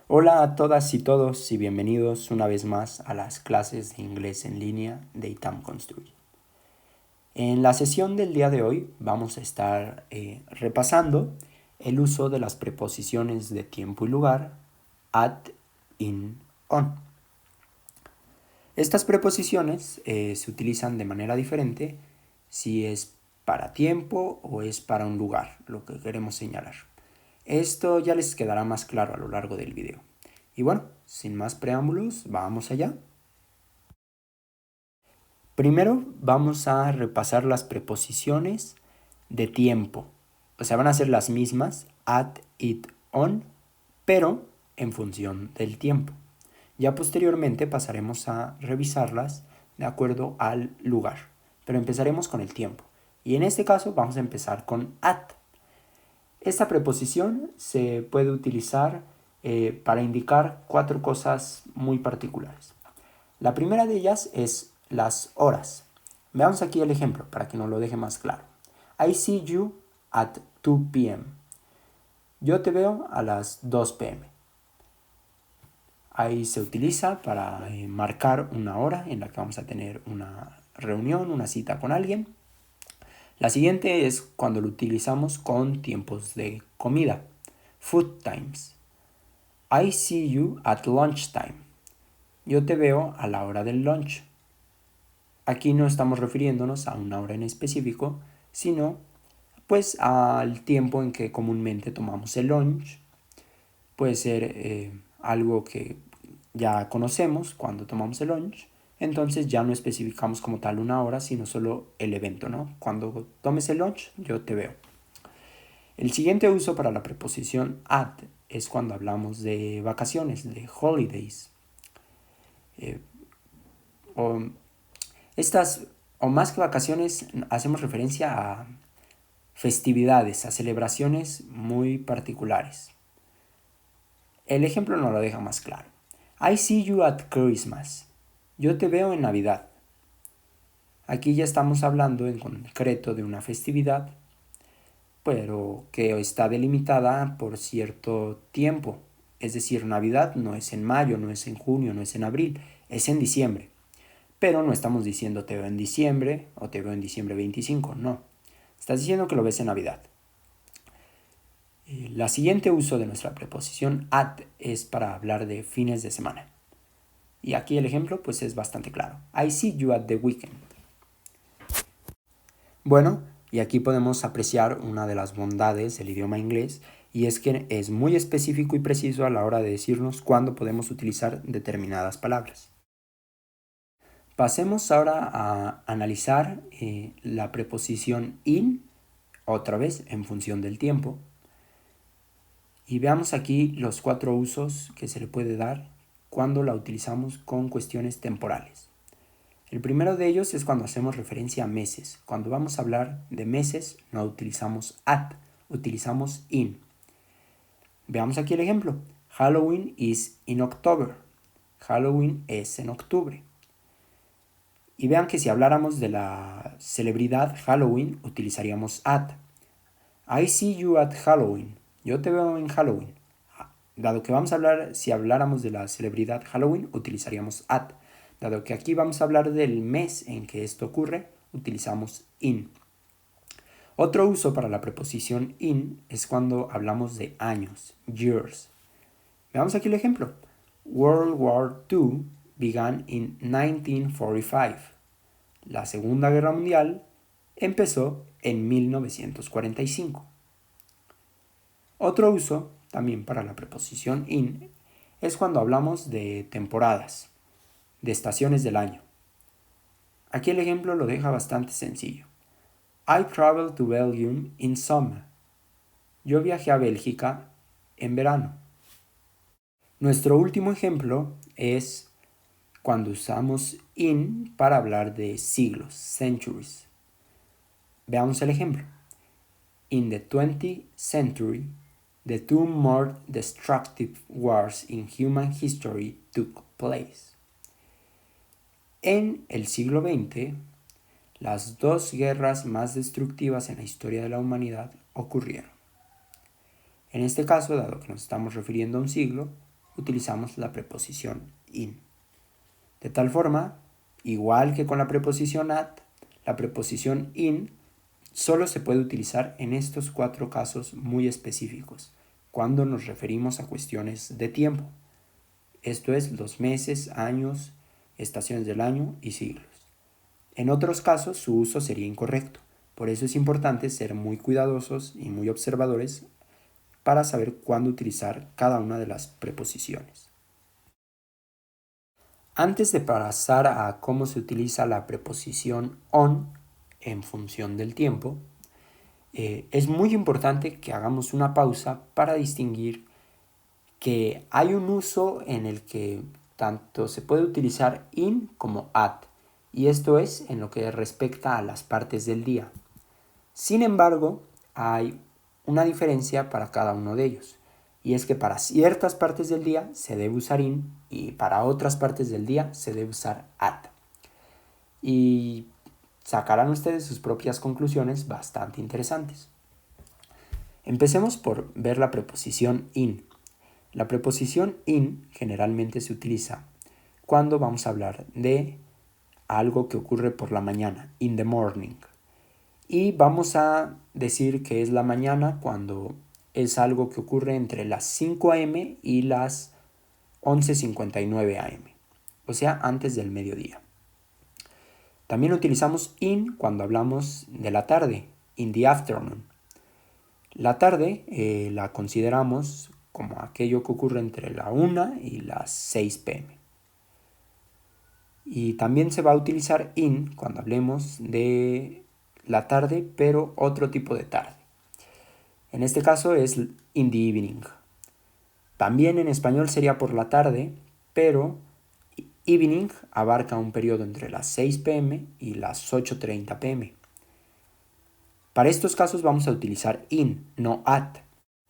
Hola a todas y todos y bienvenidos una vez más a las clases de inglés en línea de ITAM Construye. En la sesión del día de hoy vamos a estar repasando el uso de las preposiciones de tiempo y lugar at, in, on. Estas preposiciones se utilizan de manera diferente si es para tiempo o es para un lugar, lo que queremos señalar. Esto ya les quedará más claro a lo largo del video. Y bueno, sin más preámbulos, vamos allá. Primero vamos a repasar las preposiciones de tiempo. O sea, van a ser las mismas, at, it, on, pero en función del tiempo. Ya posteriormente pasaremos a revisarlas de acuerdo al lugar. Pero empezaremos con el tiempo. Y en este caso vamos a empezar con at. Esta preposición se puede utilizar para indicar 4 cosas muy particulares. La primera de ellas es las horas. Veamos aquí el ejemplo para que nos lo deje más claro. I see you at 2 p.m. Yo te veo a las 2 p.m. Ahí se utiliza para marcar una hora en la que vamos a tener una reunión, una cita con alguien. La siguiente es cuando lo utilizamos con tiempos de comida. Food times. I see you at lunchtime. Yo te veo a la hora del lunch. Aquí no estamos refiriéndonos a una hora en específico, sino pues al tiempo en que comúnmente tomamos el lunch. Puede ser algo que ya conocemos cuando tomamos el lunch. Entonces ya no especificamos como tal una hora, sino solo el evento, ¿no? Cuando tomes el lunch, yo te veo. El siguiente uso para la preposición at es cuando hablamos de vacaciones, de holidays. O estas, o más que vacaciones, hacemos referencia a festividades, a celebraciones muy particulares. El ejemplo nos lo deja más claro. I see you at Christmas. Yo te veo en Navidad. Aquí ya estamos hablando en concreto de una festividad, pero que está delimitada por cierto tiempo. Es decir, Navidad no es en mayo, no es en junio, no es en abril, es en diciembre. Pero no estamos diciendo te veo en diciembre o te veo en diciembre 25, no. Estás diciendo que lo ves en Navidad. La siguiente uso de nuestra preposición at es para hablar de fines de semana. Y aquí el ejemplo pues es bastante claro. I see you at the weekend. Bueno, y aquí podemos apreciar una de las bondades del idioma inglés, y es que es muy específico y preciso a la hora de decirnos cuándo podemos utilizar determinadas palabras. Pasemos ahora a analizar la preposición in, otra vez en función del tiempo. Y veamos aquí los 4 usos que se le puede dar cuando la utilizamos con cuestiones temporales. El primero de ellos es cuando hacemos referencia a meses. Cuando vamos a hablar de meses no utilizamos at, utilizamos in. Veamos aquí el ejemplo. Halloween is in October. Halloween es en octubre. Y vean que si habláramos de la celebridad Halloween utilizaríamos at. I see you at Halloween. Yo te veo en Halloween. Dado que vamos a hablar, si habláramos de la celebridad Halloween, utilizaríamos at. Dado que aquí vamos a hablar del mes en que esto ocurre, utilizamos in. Otro uso para la preposición in es cuando hablamos de años, years. Veamos aquí el ejemplo. World War II began in 1945. La Segunda Guerra Mundial empezó en 1945. Otro uso, también para la preposición in, es cuando hablamos de temporadas, de estaciones del año. Aquí el ejemplo lo deja bastante sencillo. I traveled to Belgium in summer. Yo viajé a Bélgica en verano. Nuestro último ejemplo es cuando usamos in para hablar de siglos, centuries. Veamos el ejemplo. In the 20th century, the 2 more destructive wars in human history took place. En el siglo XX, las 2 guerras más destructivas en la historia de la humanidad ocurrieron. En este caso, dado que nos estamos refiriendo a un siglo, utilizamos la preposición in. De tal forma, igual que con la preposición at, la preposición in solo se puede utilizar en estos 4 casos muy específicos, cuando nos referimos a cuestiones de tiempo. Esto es los meses, años, estaciones del año y siglos. En otros casos su uso sería incorrecto, por eso es importante ser muy cuidadosos y muy observadores para saber cuándo utilizar cada una de las preposiciones. Antes de pasar a cómo se utiliza la preposición on en función del tiempo, es muy importante que hagamos una pausa para distinguir que hay un uso en el que tanto se puede utilizar in como at, y esto es en lo que respecta a las partes del día. Sin embargo, hay una diferencia para cada uno de ellos, y es que para ciertas partes del día se debe usar in y para otras partes del día se debe usar at. Y sacarán ustedes sus propias conclusiones bastante interesantes. Empecemos por ver la preposición in. La preposición in generalmente se utiliza cuando vamos a hablar de algo que ocurre por la mañana, in the morning. Y vamos a decir que es la mañana cuando es algo que ocurre entre las 5 a.m. y las 11:59 a.m., o sea, antes del mediodía. También utilizamos in cuando hablamos de la tarde, in the afternoon. La tarde la consideramos como aquello que ocurre entre la 1 y las 6 p.m. Y también se va a utilizar in cuando hablemos de la tarde, pero otro tipo de tarde. En este caso es in the evening. También en español sería por la tarde, pero evening abarca un periodo entre las 6 p.m. y las 8:30 p.m. Para estos casos vamos a utilizar in, no at.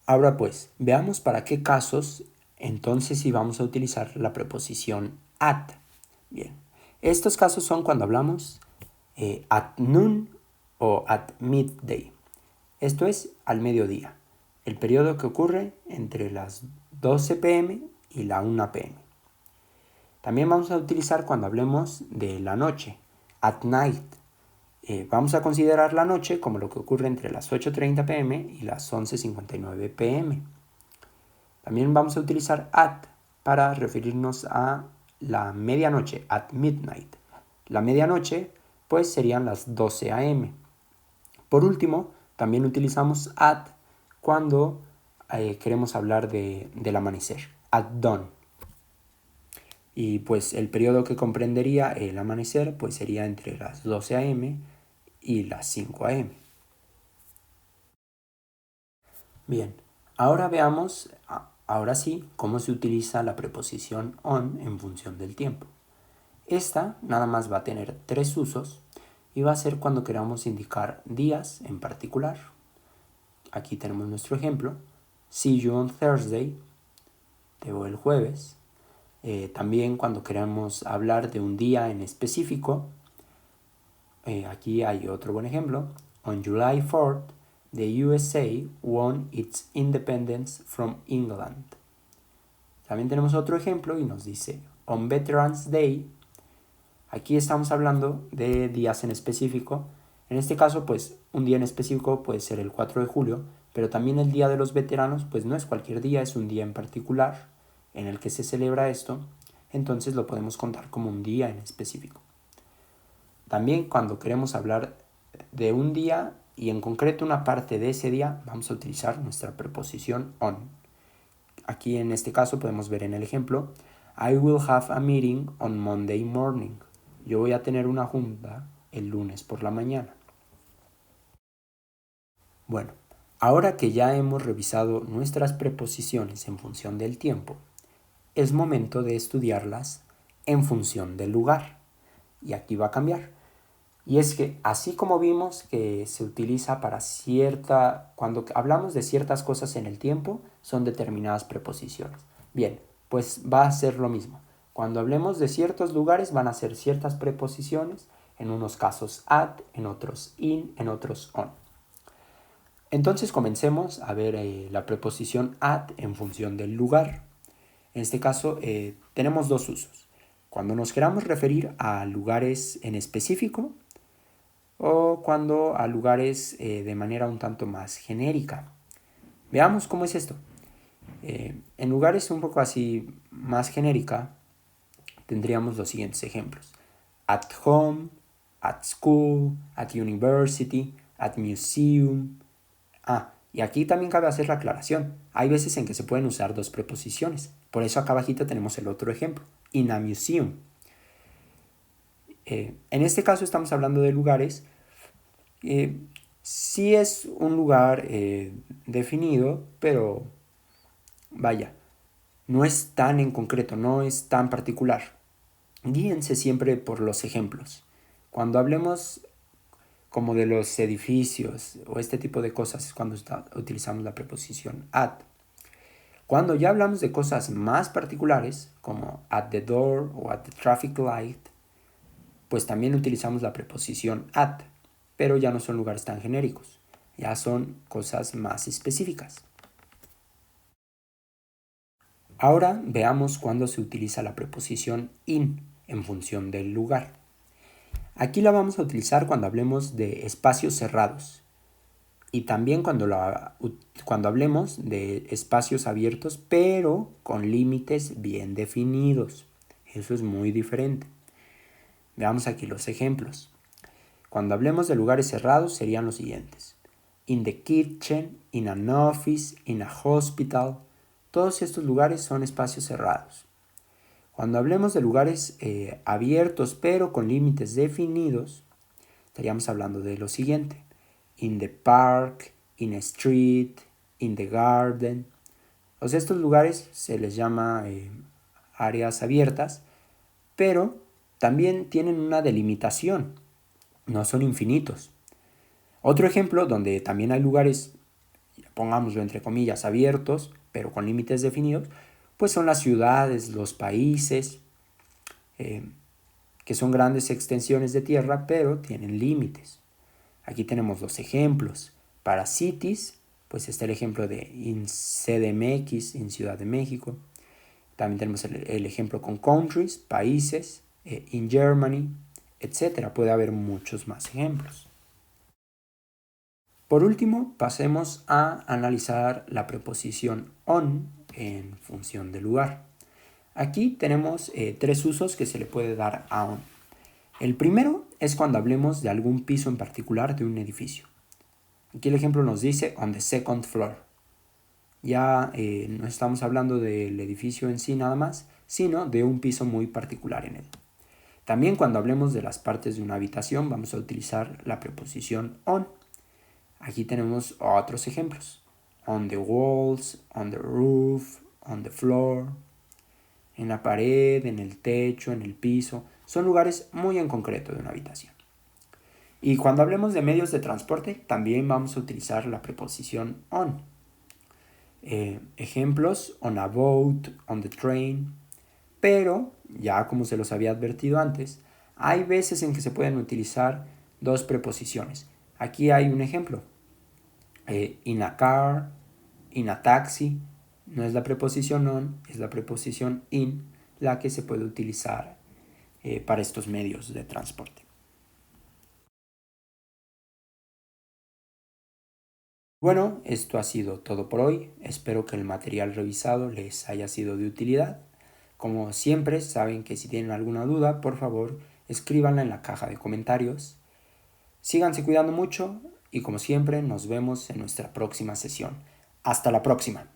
Ahora pues, veamos para qué casos entonces sí vamos a utilizar la preposición at. Bien, estos casos son cuando hablamos at noon o at midday. Esto es al mediodía, el periodo que ocurre entre las 12 p.m. y la 1 p.m. También vamos a utilizar cuando hablemos de la noche, at night. Vamos a considerar la noche como lo que ocurre entre las 8:30 p.m. y las 11:59 p.m. También vamos a utilizar at para referirnos a la medianoche, at midnight. La medianoche pues serían las 12 a.m. Por último, también utilizamos at cuando queremos hablar del amanecer, at dawn. Y pues el periodo que comprendería el amanecer pues sería entre las 12 a.m. y las 5 a.m. Bien, ahora veamos, ahora sí, cómo se utiliza la preposición on en función del tiempo. Esta nada más va a tener 3 usos y va a ser cuando queramos indicar días en particular. Aquí tenemos nuestro ejemplo. See you on Thursday. Te veo el jueves. También cuando queremos hablar de un día en específico. Aquí hay otro buen ejemplo. On July 4th, the USA won its independence from England. También tenemos otro ejemplo y nos dice On Veterans Day. Aquí estamos hablando de días en específico. En este caso, pues, un día en específico puede ser el 4 de julio, pero también el Día de los Veteranos, pues no es cualquier día, es un día en particular en el que se celebra esto, entonces lo podemos contar como un día en específico. También cuando queremos hablar de un día y en concreto una parte de ese día, vamos a utilizar nuestra preposición on. Aquí en este caso podemos ver en el ejemplo, I will have a meeting on Monday morning. Yo voy a tener una junta el lunes por la mañana. Bueno, ahora que ya hemos revisado nuestras preposiciones en función del tiempo, es momento de estudiarlas en función del lugar. Y aquí va a cambiar. Y es que así como vimos que se utiliza para cuando hablamos de ciertas cosas en el tiempo, son determinadas preposiciones. Bien, pues va a ser lo mismo. Cuando hablemos de ciertos lugares van a ser ciertas preposiciones, en unos casos at, en otros in, en otros on. Entonces comencemos a ver la preposición at en función del lugar. En este caso tenemos dos usos. Cuando nos queramos referir a lugares en específico o cuando a lugares de manera un tanto más genérica. Veamos cómo es esto. En lugares un poco así más genérica tendríamos los siguientes ejemplos. At home, at school, at university, at museum. Y aquí también cabe hacer la aclaración. Hay veces en que se pueden usar dos preposiciones. Por eso acá abajito tenemos el otro ejemplo. In a museum. En este caso estamos hablando de lugares. Sí es un lugar definido, pero vaya, no es tan en concreto, no es tan particular. Guíense siempre por los ejemplos. Cuando hablemos como de los edificios o este tipo de cosas es cuando utilizamos la preposición at. Cuando ya hablamos de cosas más particulares, como at the door o at the traffic light, pues también utilizamos la preposición at, pero ya no son lugares tan genéricos, ya son cosas más específicas. Ahora veamos cuándo se utiliza la preposición in en función del lugar. Aquí la vamos a utilizar cuando hablemos de espacios cerrados y también cuando hablemos de espacios abiertos pero con límites bien definidos. Eso es muy diferente. Veamos aquí los ejemplos. Cuando hablemos de lugares cerrados serían los siguientes. In the kitchen, in an office, in a hospital. Todos estos lugares son espacios cerrados. Cuando hablemos de lugares abiertos pero con límites definidos, estaríamos hablando de lo siguiente. In the park, in a street, in the garden. O sea, estos lugares se les llama áreas abiertas, pero también tienen una delimitación. No son infinitos. Otro ejemplo donde también hay lugares, pongámoslo entre comillas, abiertos, pero con límites definidos, pues son las ciudades, los países, que son grandes extensiones de tierra, pero tienen límites. Aquí tenemos dos ejemplos. Para cities, pues está el ejemplo de in CDMX, en Ciudad de México. También tenemos el ejemplo con countries, países, in Germany, etc. Puede haber muchos más ejemplos. Por último, pasemos a analizar la preposición on en función del lugar. Aquí tenemos tres usos que se le puede dar a on. El primero es cuando hablemos de algún piso en particular de un edificio. Aquí el ejemplo nos dice on the second floor. Ya no estamos hablando del edificio en sí nada más, sino de un piso muy particular en él. También cuando hablemos de las partes de una habitación vamos a utilizar la preposición on. Aquí tenemos otros ejemplos. On the walls, on the roof, on the floor. En la pared, en el techo, en el piso. Son lugares muy en concreto de una habitación. Y cuando hablemos de medios de transporte, también vamos a utilizar la preposición on. Ejemplos, on a boat, on the train. Pero, ya como se los había advertido antes, hay veces en que se pueden utilizar dos preposiciones. Aquí hay un ejemplo. In a car, in a taxi. No es la preposición on, es la preposición in la que se puede utilizar para estos medios de transporte. Bueno, esto ha sido todo por hoy. Espero que el material revisado les haya sido de utilidad. Como siempre, saben que si tienen alguna duda, por favor, escríbanla en la caja de comentarios. Síganse cuidando mucho y como siempre, nos vemos en nuestra próxima sesión. Hasta la próxima.